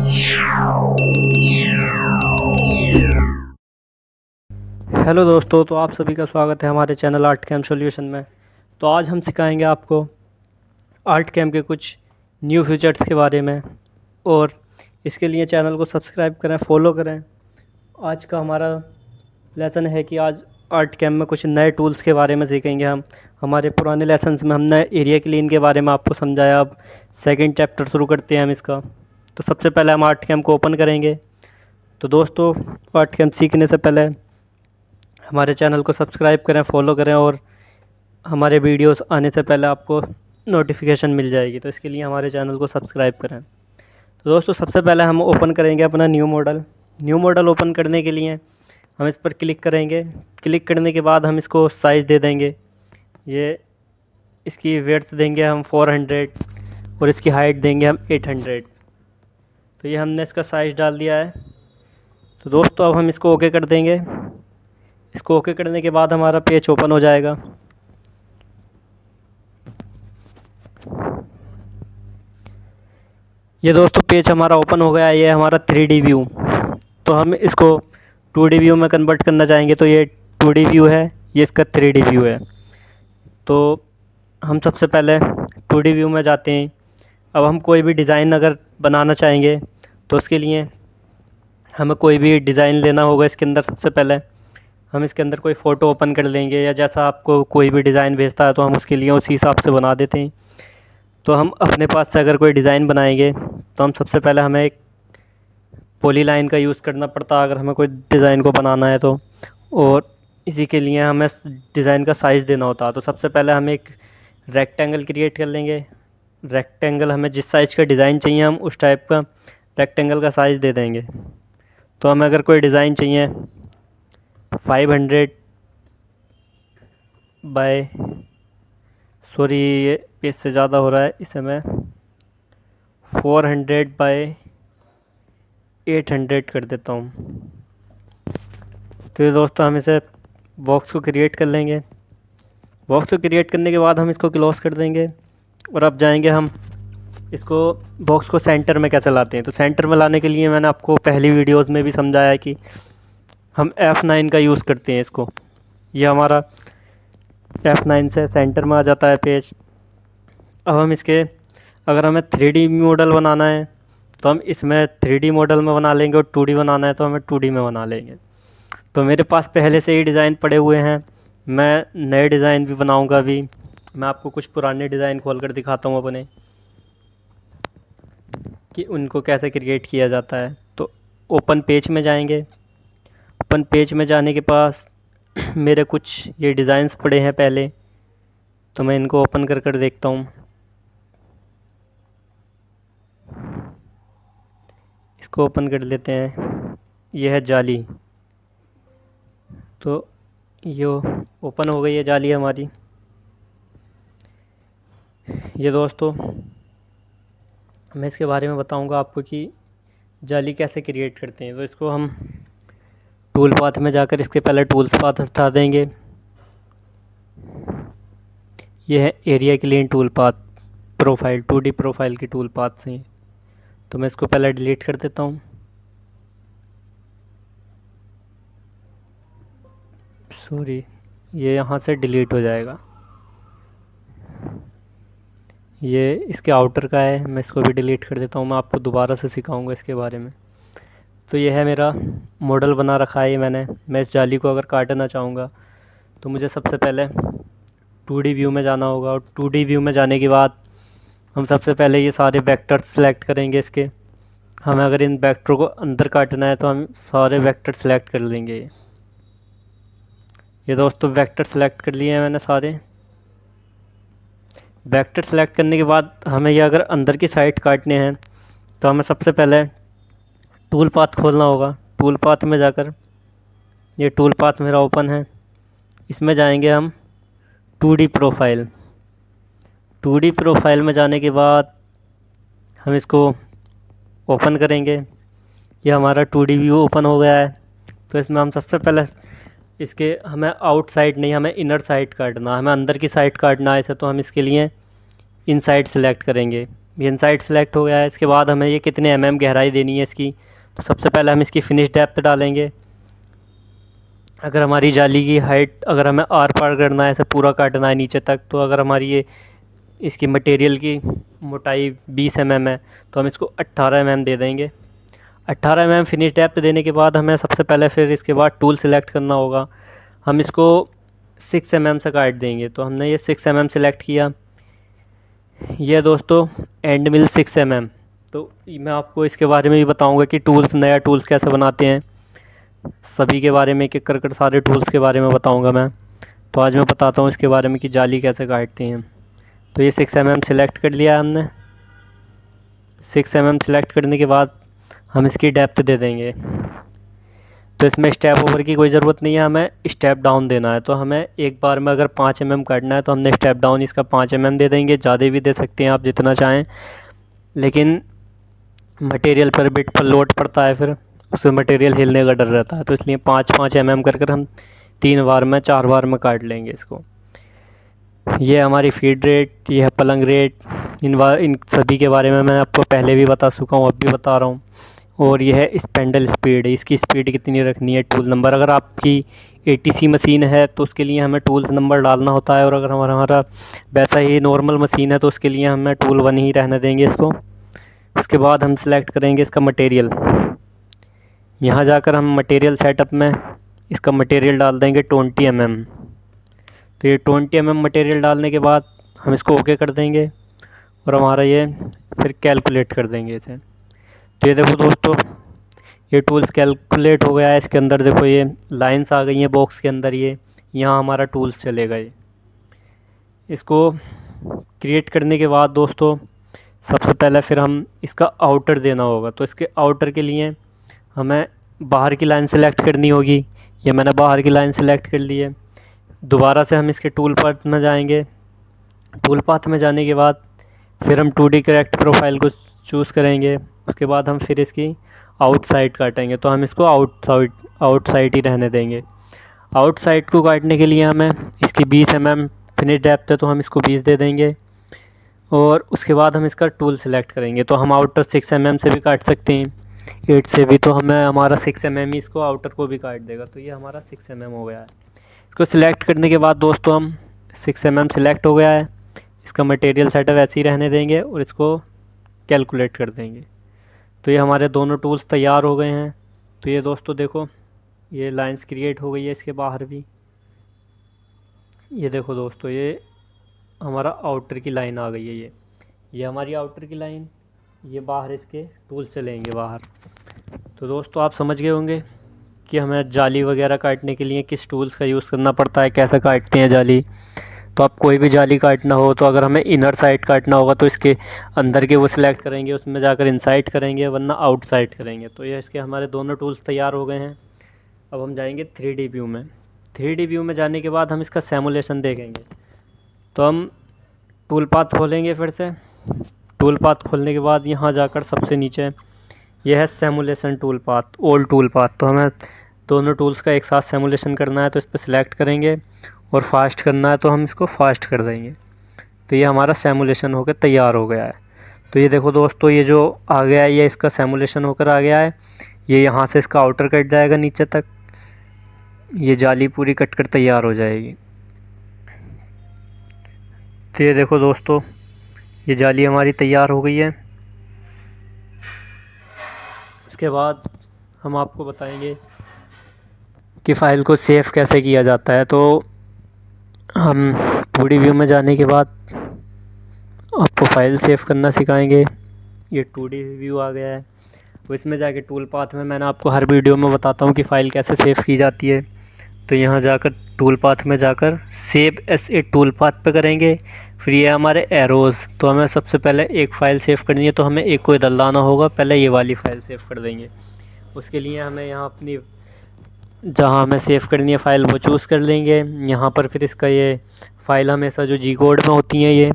Hello दोस्तों, तो आप सभी का स्वागत है हमारे चैनल आर्ट कैम सॉल्यूशन में। तो आज हम सिखाएंगे आपको आर्ट कैम के कुछ न्यू फीचर्स के बारे में, और इसके लिए चैनल को सब्सक्राइब करें, फॉलो करें। आज का हमारा लेसन है कि आज आर्ट कैम में कुछ नए टूल्स के बारे में सीखेंगे हम। हमारे पुराने लेसन्स में हमने एरिया क्लीन के बारे में आपको समझाया। अब सेकंड चैप्टर शुरू करते हैं हम इसका। तो सबसे पहले हम आर्ट कैम को ओपन करेंगे। तो दोस्तों, आर्ट कैम सीखने से पहले हमारे चैनल को सब्सक्राइब करें, फॉलो करें, और हमारे वीडियोस आने से पहले आपको नोटिफिकेशन मिल जाएगी। तो इसके लिए हमारे चैनल को सब्सक्राइब करें। तो दोस्तों, सबसे पहले हम ओपन करेंगे अपना new model. New model open करने के लिए हम इस पर क्लिक करेंगे। क्लिक करने के बाद हम इसको साइज़ दे देंगे। ये इसकी विड्थ देंगे हम 400 और इसकी हाइट देंगे हम 800। तो ये हमने इसका साइज़ डाल दिया है। तो दोस्तों, अब हम इसको ओके कर देंगे। इसको ओके करने के बाद हमारा पेज ओपन हो जाएगा। ये दोस्तों पेज हमारा ओपन हो गया। ये हमारा 3D व्यू। तो हम इसको 2D व्यू में कन्वर्ट करना चाहेंगे। तो ये 2D व्यू है, ये इसका 3D व्यू है। तो हम सबसे पहले 2D व्यू में जाते हैं। अब हम कोई भी डिज़ाइन अगर बनाना चाहेंगे तो उसके लिए हमें कोई भी डिज़ाइन लेना होगा। इसके अंदर सबसे पहले हम इसके अंदर कोई फ़ोटो ओपन कर लेंगे, या जैसा आपको कोई भी डिज़ाइन भेजता है तो हम उसके लिए उसी हिसाब से बना देते हैं। तो हम अपने पास से अगर कोई डिज़ाइन बनाएंगे तो हम सबसे पहले हमें एक पॉलीलाइन का यूज़ करना पड़ता है अगर हमें कोई डिज़ाइन को बनाना है तो। और इसी के लिए हमें डिज़ाइन का साइज़ देना होता है। तो सबसे पहले हम एक रेक्टेंगल क्रिएट कर लेंगे। रेक्टेंगल हमें जिस साइज़ का डिज़ाइन चाहिए हम उस टाइप का रेक्टेंगल का साइज़ दे देंगे। तो हमें अगर कोई डिज़ाइन चाहिए 500 बाय, सॉरी ये पेज से ज़्यादा हो रहा है, इसे मैं 400 बाय 800 कर देता हूँ। तो ये दोस्तों, हम इसे बॉक्स को क्रिएट कर लेंगे। बॉक्स को क्रिएट करने के बाद हम इसको क्लोज कर देंगे। और अब जाएंगे हम इसको बॉक्स को सेंटर में कैसे लाते हैं। तो सेंटर में लाने के लिए मैंने आपको पहली वीडियोस में भी समझाया है कि हम F9 का यूज़ करते हैं इसको। ये हमारा F9 से सेंटर में आ जाता है पेज। अब हम इसके अगर हमें 3D मॉडल बनाना है तो हम इसमें 3D मॉडल में बना लेंगे, और 2D बनाना है तो हमें 2D में बना लेंगे। तो मेरे पास पहले से ही डिज़ाइन पड़े हुए हैं। मैं नए डिज़ाइन भी बनाऊंगा अभी। मैं आपको कुछ पुराने डिज़ाइन खोल कर दिखाता हूँ अपने, कि उनको कैसे क्रिएट किया जाता है। तो ओपन पेज में जाएंगे। ओपन पेज में जाने के पास मेरे कुछ ये डिज़ाइंस पड़े हैं पहले, तो मैं इनको ओपन कर कर देखता हूँ। इसको ओपन कर लेते हैं। यह है जाली। तो ये ओपन हो गई है जाली हमारी। ये दोस्तों, मैं इसके बारे में बताऊंगा आपको कि जाली कैसे क्रिएट करते हैं। तो इसको हम टूल पाथ में जाकर इसके पहले टूल्स पाथ हटा देंगे। यह है area clean tool path profile, 2D profile की टूल पाथ से। तो मैं इसको पहले डिलीट कर देता हूँ। सॉरी, ये यहाँ से डिलीट हो जाएगा। ये इसके आउटर का है, मैं इसको भी डिलीट कर देता हूँ। मैं आपको दोबारा से सिखाऊंगा इसके बारे में। तो ये है मेरा मॉडल बना रखा है मैंने। मैं इस जाली को अगर काटना चाहूँगा तो मुझे सबसे पहले 2D व्यू में जाना होगा। और 2D व्यू में जाने के बाद हम सबसे पहले ये सारे वेक्टर सेलेक्ट करेंगे इसके। हमें अगर इन वेक्टर को अंदर काटना है तो हम सारे वेक्टर सेलेक्ट कर लेंगे। ये दोस्तों, वेक्टर सेलेक्ट कर लिए हैं मैंने सारे। वेक्टर सेलेक्ट करने के बाद हमें ये अगर अंदर की साइड काटने हैं तो हमें सबसे पहले टूल पाथ खोलना होगा। टूल पाथ में जाकर, ये टूल पाथ मेरा ओपन है, इसमें जाएंगे हम 2D प्रोफाइल। 2D प्रोफाइल में जाने के बाद हम इसको ओपन करेंगे। ये हमारा 2D व्यू ओपन हो गया है। तो इसमें हम सबसे पहले इसके हमें आउटसाइड नहीं, हमें इनर साइड काटना, हमें अंदर की साइड काटना है इसे। तो हम इसके लिए इनसाइड सेलेक्ट करेंगे। ये इनसाइड सेलेक्ट हो गया है। इसके बाद हमें ये कितने गहराई देनी है इसकी, तो सबसे पहले हम इसकी फिनिश डेप्थ डालेंगे। अगर हमारी जाली की हाइट, अगर हमें आर पार करना है, ऐसे पूरा काटना है नीचे तक, तो अगर हमारी ये इसकी मटेरियल की मोटाई 20 है तो हम इसको 18 दे देंगे। 18 फिनिश डेप्थ देने के बाद हमें सबसे पहले फिर इसके बाद टूल सेलेक्ट करना होगा। हम इसको 6 से काट देंगे। तो हमने ये 6 सेलेक्ट किया। ये दोस्तों एंड मिल 6 तो मैं आपको इसके बारे में भी बताऊंगा कि नया टूल्स कैसे बनाते हैं, सभी के बारे में एक एक कर सारे टूल्स के बारे में बताऊंगा मैं। तो आज मैं बताता हूँ इसके बारे में कि जाली कैसे काटते हैं। तो ये 6 सेलेक्ट कर लिया हमने। 6 सेलेक्ट करने के बाद हम इसकी डेप्थ दे देंगे। तो इसमें स्टेप ओवर की कोई ज़रूरत नहीं है, हमें स्टेप डाउन देना है। तो हमें एक बार में अगर 5 काटना है तो हमने स्टेप डाउन इसका 5 दे देंगे। ज़्यादा भी दे सकते हैं आप जितना चाहें, लेकिन मटेरियल पर बिट पर लोड पड़ता है, फिर उससे मटेरियल हिलने का डर रहता है। तो इसलिए 5-5 कर हम 3 बार में 4 बार में काट लेंगे इसको। ये हमारी फीड रेट, ये है पलंग रेट, इन सभी के बारे में मैं आपको पहले भी बता चुका हूँ, अब भी बता रहा हूँ। और ये है स्पेंडल स्पीड, इसकी स्पीड कितनी रखनी है, टूल नंबर। अगर आपकी ATC मशीन है तो उसके लिए हमें टूल्स नंबर डालना होता है, और अगर हमारा वैसा ही नॉर्मल मशीन है तो उसके लिए हमें टूल 1 ही रहने देंगे इसको। उसके बाद हम सेलेक्ट करेंगे इसका मटेरियल। यहाँ जाकर हम मटेरियल सेटअप में इसका मटेरियल डाल देंगे 20 तो ये 20 मटेरियल डालने के बाद हम इसको ओके कर देंगे, और हमारा ये फिर कैलकुलेट कर देंगे इसे। तो ये देखो दोस्तों, ये टूल्स कैलकुलेट हो गया है। इसके अंदर देखो ये लाइंस आ गई हैं बॉक्स के अंदर, ये यहाँ हमारा टूल्स चलेगा। ये इसको क्रिएट करने के बाद दोस्तों सबसे पहले फिर हम इसका आउटर देना होगा। तो इसके आउटर के लिए हमें बाहर की लाइन सेलेक्ट करनी होगी। ये मैंने बाहर की लाइन सेलेक्ट कर ली है। दोबारा से हम इसके टूल पाथ में जाएंगे। टूल पाथ में जाने के बाद फिर हम 2D करेक्ट प्रोफाइल को चूज़ करेंगे। उसके बाद हम फिर इसकी आउटसाइड काटेंगे। तो हम इसको आउटसाइड ही रहने देंगे। आउटसाइड को काटने के लिए हमें इसकी 20 फिनिश डेप्थ है तो हम इसको 20 दे देंगे। और उसके बाद हम इसका टूल सेलेक्ट करेंगे। तो हम आउटर 6 से भी काट सकते हैं, 8 से भी। तो हमें हमारा 6 ही इसको आउटर को भी काट देगा। तो ये हमारा 6 हो गया है। इसको सिलेक्ट करने के बाद दोस्तों हम 6 सिलेक्ट हो गया है। इसका मटेरियल सेटअप ऐसे ही रहने देंगे और इसको कैलकुलेट कर देंगे। तो ये हमारे दोनों टूल्स तैयार हो गए हैं। तो ये दोस्तों देखो, ये लाइंस क्रिएट हो गई है इसके बाहर भी। ये देखो दोस्तों, ये हमारा आउटर की लाइन आ गई है। ये हमारी आउटर की लाइन, ये बाहर इसके टूल्स चलेंगे बाहर। तो दोस्तों आप समझ गए होंगे कि हमें जाली वगैरह काटने के लिए किस टूल्स का यूज़ करना पड़ता है, कैसे काटते हैं जाली। तो आप कोई भी जाली काटना हो, तो अगर हमें इनर साइड काटना होगा तो इसके अंदर के वो सिलेक्ट करेंगे, उसमें जाकर इनसाइड करेंगे, वरना आउटसाइड करेंगे। तो ये इसके हमारे दोनों टूल्स तैयार हो गए हैं। अब हम जाएंगे 3D व्यू में। 3D व्यू में जाने के बाद हम इसका सिमुलेशन देखेंगे। तो हम टूल पाथ खोलेंगे। फिर से टूल पाथ खोलने के बाद यहाँ जाकर सबसे नीचे यह है simulation tool path, old tool path. तो हमें दोनों टूल्स का एक साथ सिमुलेशन करना है, तो इस पर सिलेक्ट करेंगे, और फास्ट करना है तो हम इसको फास्ट कर देंगे। तो ये हमारा सिमुलेशन होकर तैयार हो गया है। तो ये देखो दोस्तों, ये जो आ गया है ये इसका सिमुलेशन होकर आ गया है। ये यहाँ से इसका आउटर कट जाएगा नीचे तक, ये जाली पूरी कट कर तैयार हो जाएगी। तो ये देखो दोस्तों, ये जाली हमारी तैयार हो गई है। उसके बाद हम आपको बताएंगे कि फ़ाइल को सेव कैसे किया जाता है। तो हम 2D व्यू में जाने के बाद आपको फ़ाइल सेव करना सिखाएंगे। ये 2D व्यू आ गया है। तो इसमें जाके टूल पाथ में मैं आपको हर वीडियो में बताता हूँ कि फ़ाइल कैसे सेव की जाती है। तो यहाँ जाकर टूल पाथ में जाकर save S a tool path पे करेंगे। फिर ये हमारे एरोज़, तो हमें सबसे पहले एक फ़ाइल सेव करनी है, तो हमें एक को इधर लाना होगा। पहले ये वाली फ़ाइल सेव कर देंगे। उसके लिए हमें यहाँ अपनी जहाँ हमें सेव करनी है फ़ाइल वो चूज़ कर लेंगे। यहाँ पर फिर इसका ये फ़ाइल हमेशा जो जी कोड में होती हैं ये,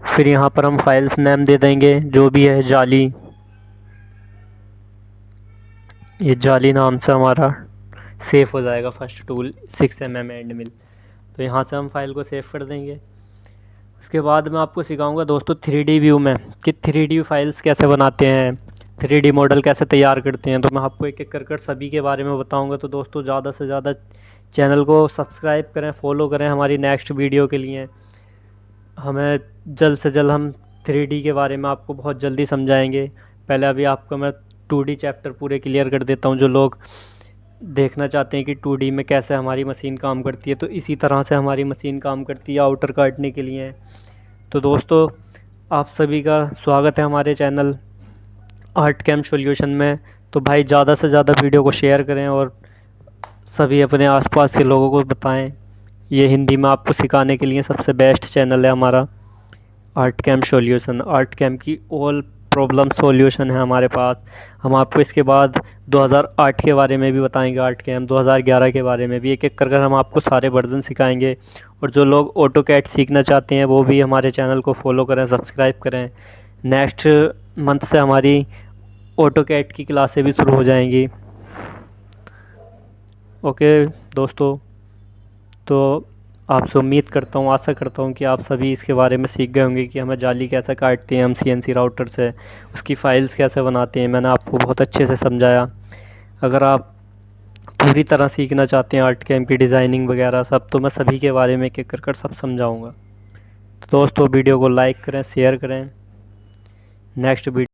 फिर यहाँ पर हम फाइल्स नेम दे देंगे जो भी है जाली। ये जाली नाम से हमारा सेव हो जाएगा फर्स्ट टूल 6 एंड मिल। तो यहाँ से हम फाइल को सेव कर देंगे। इसके बाद मैं आपको सिखाऊंगा दोस्तों 3D व्यू में कि 3D फाइल्स कैसे बनाते हैं, 3D मॉडल कैसे तैयार करते हैं। तो मैं आपको एक एक कर सभी के बारे में बताऊंगा। तो दोस्तों ज़्यादा से ज़्यादा चैनल को सब्सक्राइब करें, फॉलो करें हमारी नेक्स्ट वीडियो के लिए। हमें जल्द से जल्द हम 3D के बारे में आपको बहुत जल्दी समझाएंगे। पहले अभी आपको मैं 2D चैप्टर पूरे क्लियर कर देता हूँ। जो लोग देखना चाहते हैं कि 2D में कैसे हमारी मशीन काम करती है, तो इसी तरह से हमारी मशीन काम करती है आउटर काटने के लिए। तो दोस्तों आप सभी का स्वागत है हमारे चैनल आर्ट कैम सॉल्यूशन में। तो भाई ज़्यादा से ज़्यादा वीडियो को शेयर करें और सभी अपने आसपास के लोगों को बताएं। ये हिंदी में आपको सिखाने के लिए सबसे बेस्ट चैनल है हमारा art cam solution. Art cam की ऑल प्रॉब्लम सॉल्यूशन है हमारे पास। हम आपको इसके बाद 2008 के बारे में भी बताएंगे, आर्ट कैम 2011 के बारे में भी, एक एक कर हम आपको सारे वर्जन सिखाएंगे। और जो लोग ऑटोकैड सीखना चाहते हैं वो भी हमारे चैनल को फॉलो करें, सब्सक्राइब करें। नेक्स्ट मंथ से हमारी ऑटोकैड की क्लासें भी शुरू हो जाएंगी। ओके दोस्तों, तो आपसे उम्मीद करता हूँ, आशा करता हूँ कि आप सभी इसके बारे में सीख गए होंगे कि हमें जाली कैसे काटते हैं हम CNC राउटर से, उसकी फ़ाइल्स कैसे बनाते हैं। मैंने आपको बहुत अच्छे से समझाया। अगर आप पूरी तरह सीखना चाहते हैं आर्ट कैम की डिज़ाइनिंग वगैरह सब, तो मैं सभी के बारे में एक एक कर सब समझाऊँगा। तो दोस्तों वीडियो को लाइक करें, शेयर करें। Next video